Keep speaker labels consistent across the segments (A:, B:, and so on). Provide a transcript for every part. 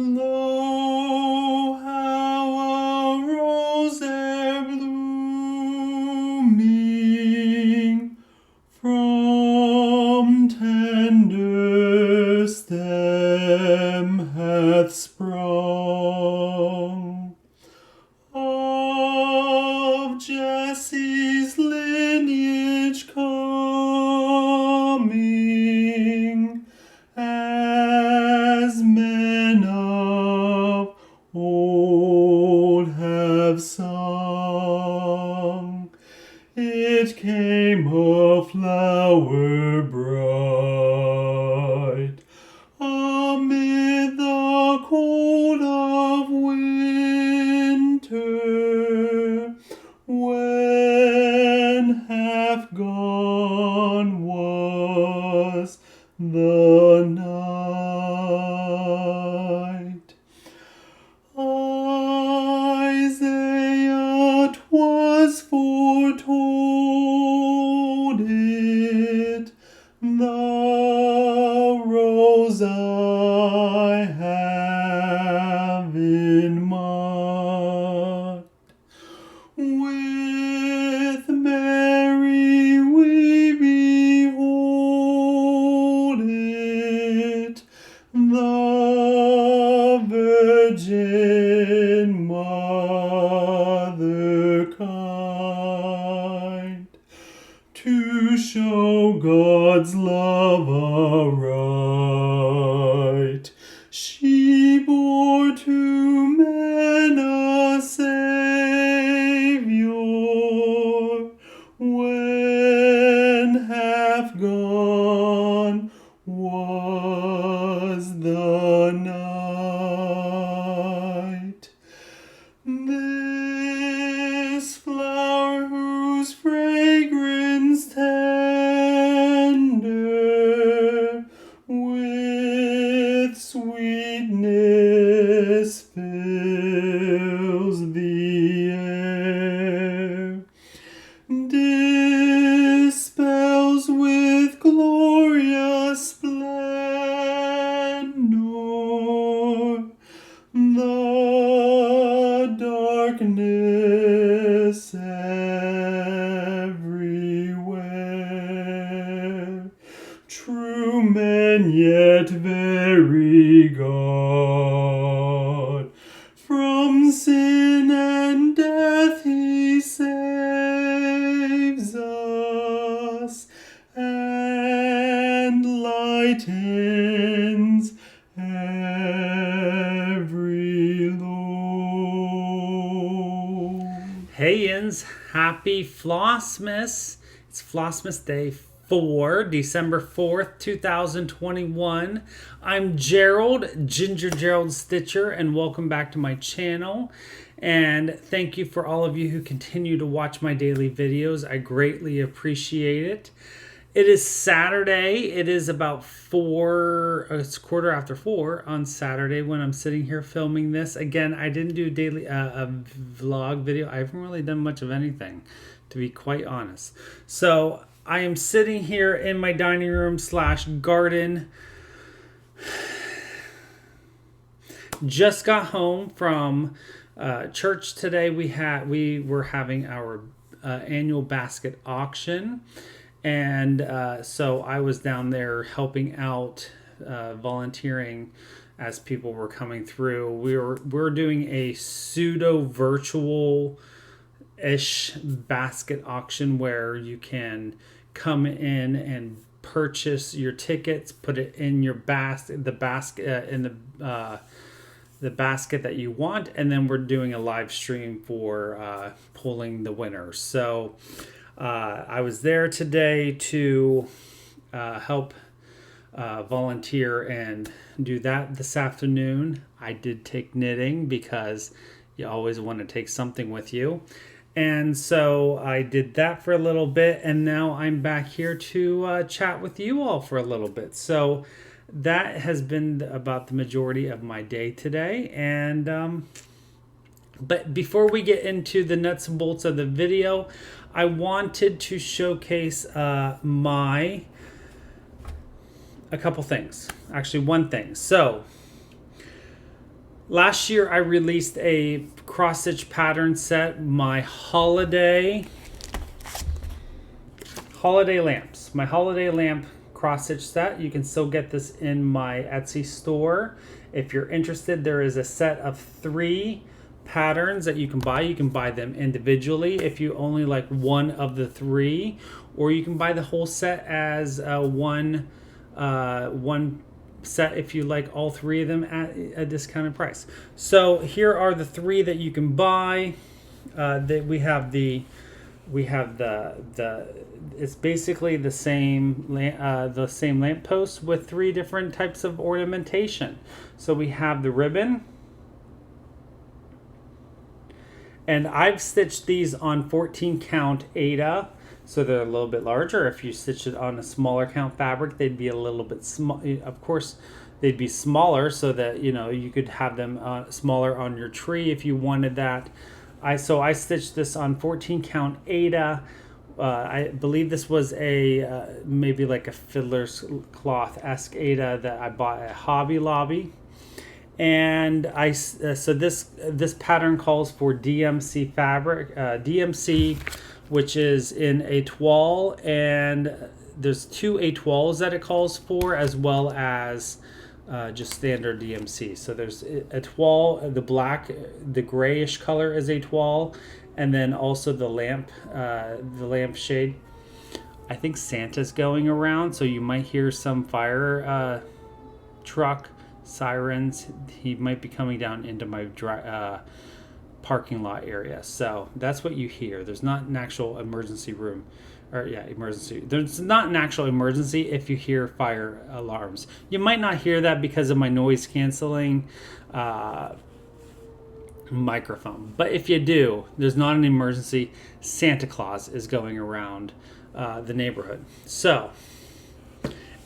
A: Lo, how a rose there blooming from tender stem hath sprung, of Jesse's lineage coming, as men of old have sung. It came a flower bright amid the cold of winter, when half gone was the night. Isaiah 'twas foretold it, the rose I have in mind. With Mary we behold it, the Virgin Mother kind, to show God's love aright. She bore to men a Savior, when half gone was the night. This flower, whose fragrance tender with sweetness fills the air, dispels with glorious splendor the darkness everywhere. True men, yet very God, from sin and death he saves us, and lightens every load. Hey, Yins, happy Flossmas. It's Flossmas Day 4, December 4th, 2021. I'm Gerald, Ginger Gerald Stitcher, and welcome back to my channel. And thank you for all of you who continue to watch my daily videos. I greatly appreciate it. It is Saturday. It is about it's 4:15 on Saturday when I'm sitting here filming this. Again, I didn't do a vlog video. I haven't really done much of anything, to be quite honest. So I am sitting here in my dining room / garden. Just got home from church today. We were having our annual basket auction, and so I was down there helping out, volunteering as people were coming through. We're doing a pseudo virtual ish basket auction where you can come in and purchase your tickets, put it in your basket, the basket that you want, and then we're doing a live stream for pulling the winners. So I was there today to help volunteer and do that this afternoon. I did take knitting because you always want to take something with you. And so I did that for a little bit, and now I'm back here to chat with you all for a little bit. So that has been about the majority of my day today. And but before we get into the nuts and bolts of the video, I wanted to showcase a couple things. Actually, one thing. So Last year I released a cross stitch pattern set, my holiday lamps. My holiday lamp cross stitch set. You can still get this in my Etsy store. If you're interested, there is a set of 3 patterns that you can buy. You can buy them individually if you only like one of the 3, or you can buy the whole set as one set if you like all 3 of them at a discounted price. So here are the 3 that you can buy. We have the it's basically the same lamppost with 3 different types of ornamentation. So we have the ribbon, and I've stitched these on 14 count Aida, so they're a little bit larger. If you stitch it on a smaller count fabric, they'd be a little bit small. Of course, they'd be smaller so that you could have them smaller on your tree if you wanted that. I stitched this on 14 count Aida. I believe this was a maybe like a fiddler's cloth-esque Aida that I bought at Hobby Lobby. And so this pattern calls for DMC fabric, DMC, which is in étoile, and there's 2 étoiles that it calls for, as well as just standard DMC. So there's étoile, the black, the grayish color is étoile, and then also the lamp shade. I think Santa's going around, so you might hear some fire truck sirens. He might be coming down into my parking lot area. So that's what you hear. There's not an actual emergency room. Emergency. There's not an actual emergency if you hear fire alarms. You might not hear that because of my noise canceling microphone. But if you do, there's not an emergency. Santa Claus is going around the neighborhood. So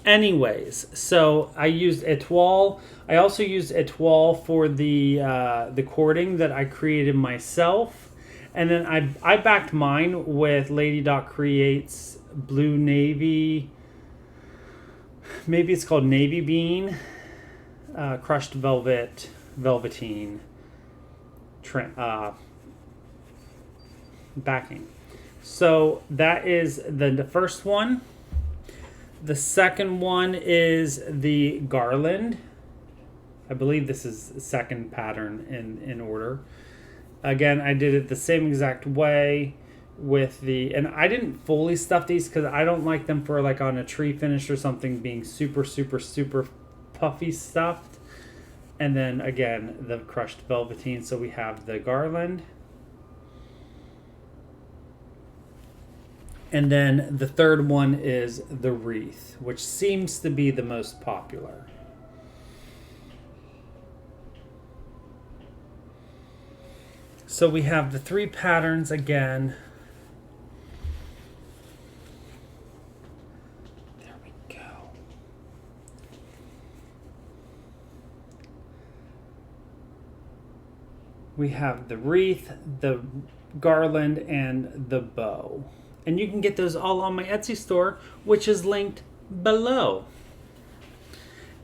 A: anyways, so I used étoile. I also used étoile for the cording that I created myself. And then I backed mine with Lady Doc Creates Blue Navy. Maybe it's called Navy Bean. Crushed velveteen backing. So that is the first one. The second one is the garland. I believe this is the second pattern in order. Again, I did it the same exact way with and I didn't fully stuff these because I don't like them for like on a tree finish or something being super, super, super puffy stuffed. And then again, the crushed velveteen. So we have the garland. And then the third one is the wreath, which seems to be the most popular. So we have the 3 patterns again. There we go. We have the wreath, the garland, and the bow. And you can get those all on my Etsy store, which is linked below.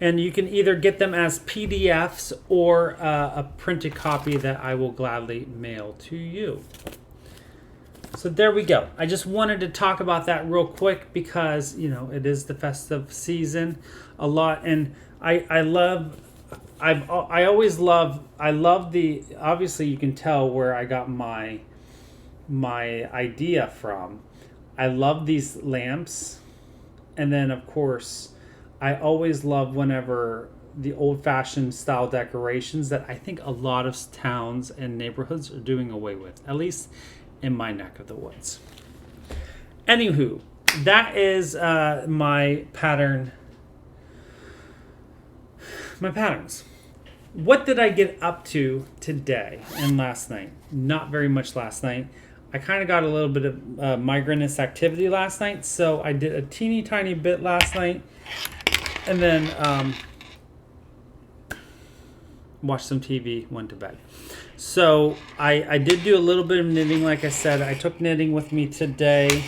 A: And you can either get them as PDFs or a printed copy that I will gladly mail to you. So there we go. I just wanted to talk about that real quick because, it is the festive season a lot. And I love the, obviously you can tell where I got my idea from. I love these lamps. And then of course, I always love whenever the old-fashioned style decorations that I think a lot of towns and neighborhoods are doing away with, at least in my neck of the woods. Anywho, that is my patterns. What did I get up to today and last night? Not very much last night. I kind of got a little bit of migrainous activity last night, so I did a teeny tiny bit last night. And then watched some TV, went to bed. So I did do a little bit of knitting, like I said. I took knitting with me today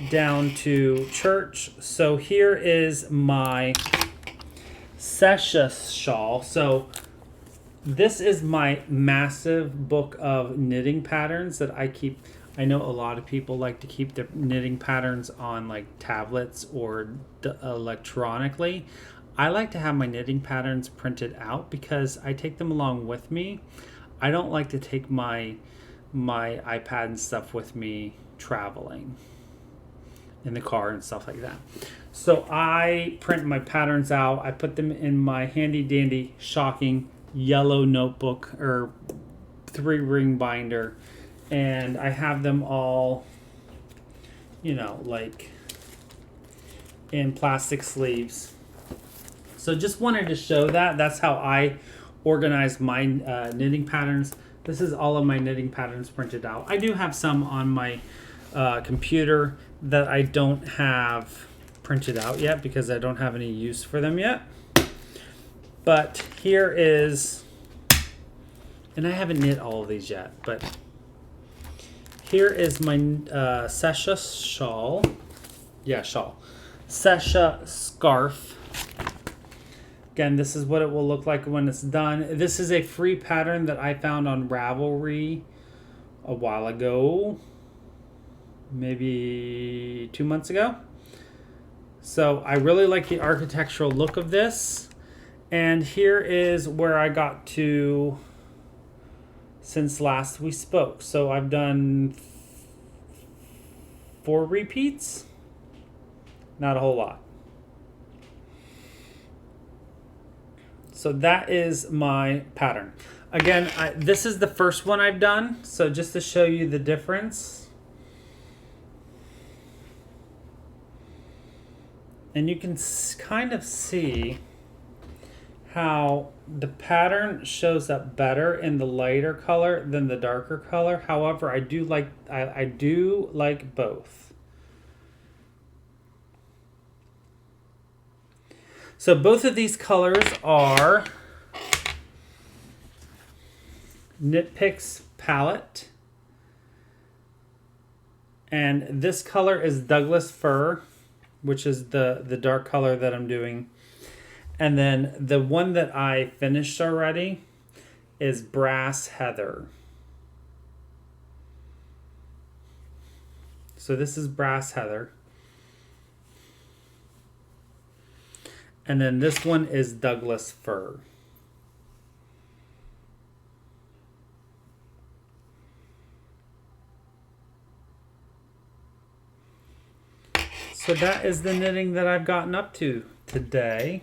A: down to church. So here is my Sesha shawl. So This is my massive book of knitting patterns that I keep. I know a lot of people like to keep their knitting patterns on like tablets or electronically. I like to have my knitting patterns printed out because I take them along with me. I don't like to take my iPad and stuff with me traveling in the car and stuff like that. So I print my patterns out. I put them in my handy dandy, shocking yellow notebook or 3-ring binder, and I have them all, like in plastic sleeves. So just wanted to show that. That's how I organize my knitting patterns. This is all of my knitting patterns printed out. I do have some on my computer that I don't have printed out yet because I don't have any use for them yet. But here is, and I haven't knit all of these yet, but here is my Sesha shawl. Yeah, shawl. Sesha scarf. Again, this is what it will look like when it's done. This is a free pattern that I found on Ravelry a while ago. Maybe 2 months ago. So I really like the architectural look of this. And here is where I got to since last we spoke. So I've done 4 repeats. Not a whole lot. So that is my pattern. Again, this is the first one I've done. So just to show you the difference. And you can kind of see how the pattern shows up better in the lighter color than the darker color. However, I do like both. So both of these colors are Knit Picks palette. And this color is Douglas Fir, which is the dark color that I'm doing. And then the one that I finished already is Brass Heather. So this is Brass Heather. And then this one is Douglas Fir. So that is the knitting that I've gotten up to today.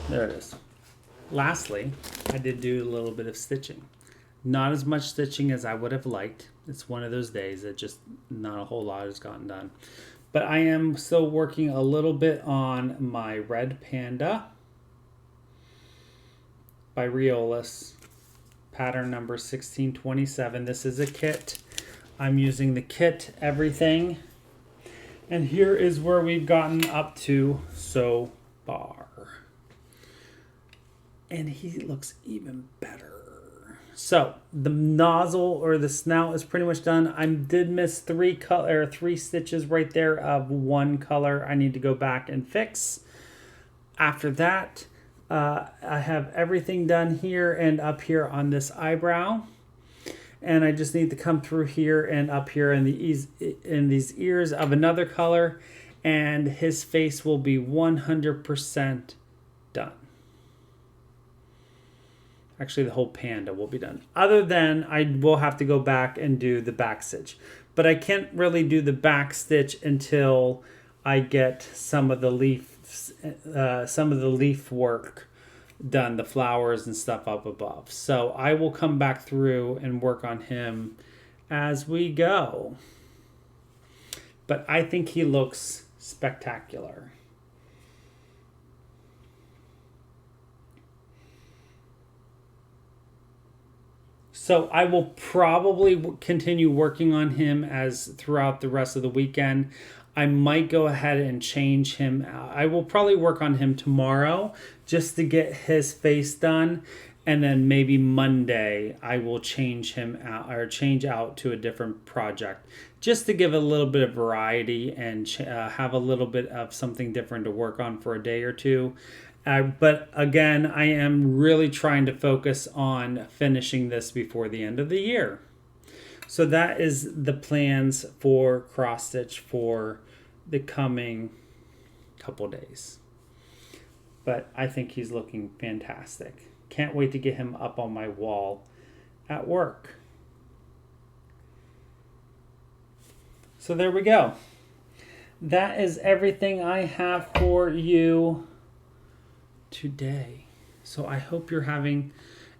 A: There it is. Lastly, I did do a little bit of stitching. Not as much stitching as I would have liked. It's one of those days that just not a whole lot has gotten done. But I am still working a little bit on my Red Panda by Riolis, pattern number 1627. This is a kit. I'm using the kit everything. And here is where we've gotten up to so far. And he looks even better. So the nozzle or the snout is pretty much done. I did miss 3 stitches right there of one color I need to go back and fix. After that, I have everything done here and up here on this eyebrow. And I just need to come through here and up here in these ears of another color. And his face will be 100% done. Actually, the whole panda will be done. Other than I will have to go back and do the back stitch. But I can't really do the back stitch until I get some of the leaf work done, the flowers and stuff up above. So I will come back through and work on him as we go. But I think he looks spectacular. So I will probably continue working on him as throughout the rest of the weekend. I might go ahead and change him. I will probably work on him tomorrow just to get his face done. And then maybe Monday I will change him out or change out to a different project just to give a little bit of variety and have a little bit of something different to work on for a day or two. But again, I am really trying to focus on finishing this before the end of the year. So that is the plans for cross stitch for the coming couple days. But I think he's looking fantastic. Can't wait to get him up on my wall at work. So there we go. That is everything I have for you today. So I hope you're having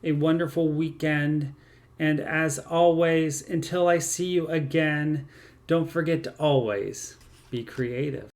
A: a wonderful weekend. And as always, until I see you again, don't forget to always be creative.